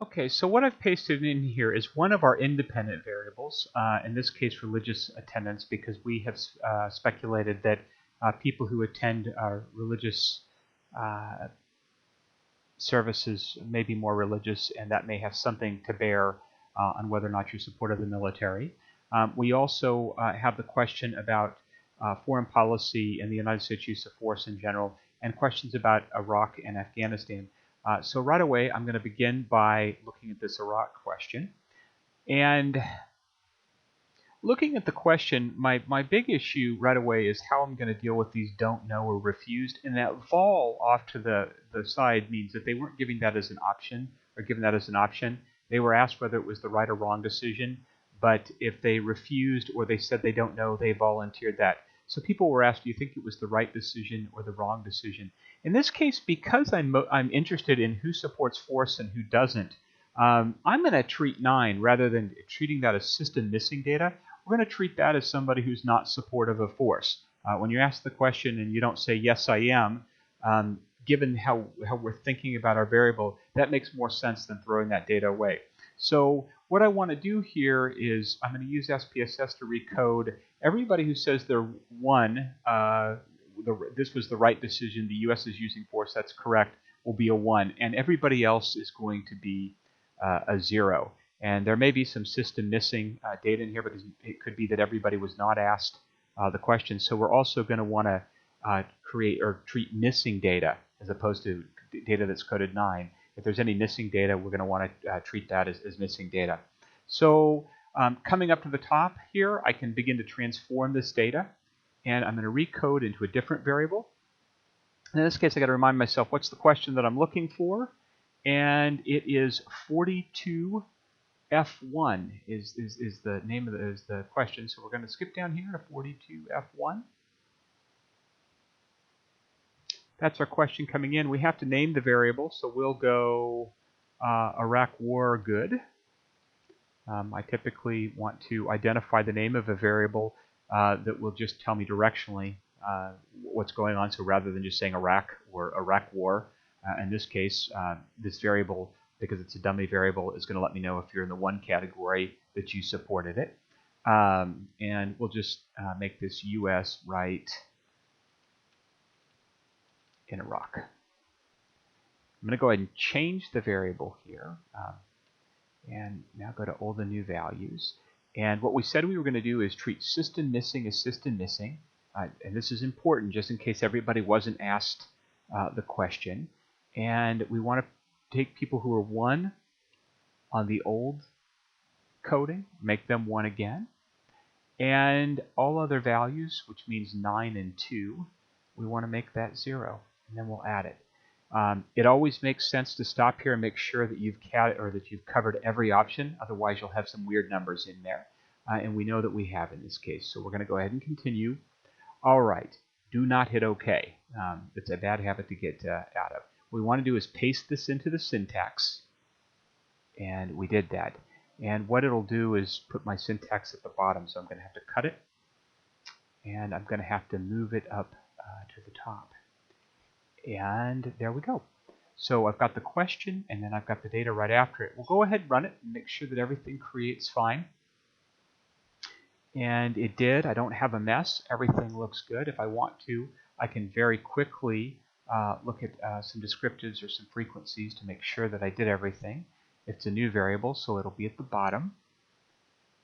Okay, so what I've pasted in here is one of our independent variables, in this case religious attendance, because we have speculated that people who attend our religious services may be more religious, and that may have something to bear on whether or not you support the military. We also have the question about foreign policy and the United States use of force in general, and questions about Iraq and Afghanistan. So right away, I'm going to begin by looking at this Iraq question. And looking at the question, my big issue right away is how I'm going to deal with these don't know or refused. And that vol off to the side means that they weren't giving that as an option or given that as an option. They were asked whether it was the right or wrong decision. But if they refused or they said they don't know, they volunteered that. So people were asked, do you think it was the right decision or the wrong decision? In this case, because I'm interested in who supports force and who doesn't, I'm going to treat 9 rather than treating that as system missing data. We're going to treat that as somebody who's not supportive of force. When you ask the question and you don't say, yes, I am, given how we're thinking about our variable, that makes more sense than throwing that data away. So what I want to do here is I'm going to use SPSS to recode everybody who says they're 1, this was the right decision, the U.S. is using force, that's correct, will be a 1. And everybody else is going to be a 0. And there may be some system missing data in here because it could be that everybody was not asked the question. So we're also going to want to create or treat missing data as opposed to data that's coded 9. If there's any missing data, we're going to want to treat that as missing data. So coming up to the top here, I can begin to transform this data. And I'm going to recode into a different variable. In this case, I got to remind myself what's the question that I'm looking for. And it is 42F1 is the name of the question. So we're going to skip down here to 42F1. That's our question coming in. We have to name the variable, so we'll go Iraq War good. I typically want to identify the name of a variable that will just tell me directionally what's going on. So rather than just saying Iraq or Iraq War, in this case, this variable, because it's a dummy variable, is going to let me know if you're in the 1 category that you supported it. And we'll just make this US right in Iraq. I'm going to go ahead and change the variable here. And now go to all the new values. And what we said we were going to do is treat system missing as system missing. And this is important just in case everybody wasn't asked the question. And we want to take people who are 1 on the old coding, make them 1 again. And all other values, which means 9 and 2, we want to make that 0. And then we'll add it. It always makes sense to stop here and make sure that you've covered every option. Otherwise, you'll have some weird numbers in there. And we know that we have in this case. So we're going to go ahead and continue. All right. Do not hit OK. It's a bad habit to get out of. What we want to do is paste this into the syntax. And we did that. And what it'll do is put my syntax at the bottom. So I'm going to have to cut it. And I'm going to have to move it up to the top. And there we go. So I've got the question, and then I've got the data right after it. We'll go ahead and run it and make sure that everything creates fine. And it did. I don't have a mess. Everything looks good. If I want to, I can very quickly look at some descriptives or some frequencies to make sure that I did everything. It's a new variable, so it'll be at the bottom.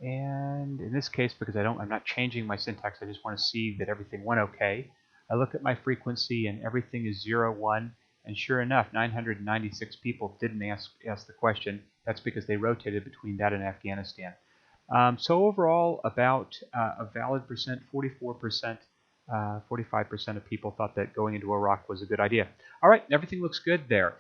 And in this case, because I'm not changing my syntax, I just want to see that everything went okay. I look at my frequency and everything is 0, 1, and sure enough, 996 people didn't ask the question. That's because they rotated between that and Afghanistan. So overall, about a valid percent, 44%, 45% of people thought that going into Iraq was a good idea. All right, everything looks good there.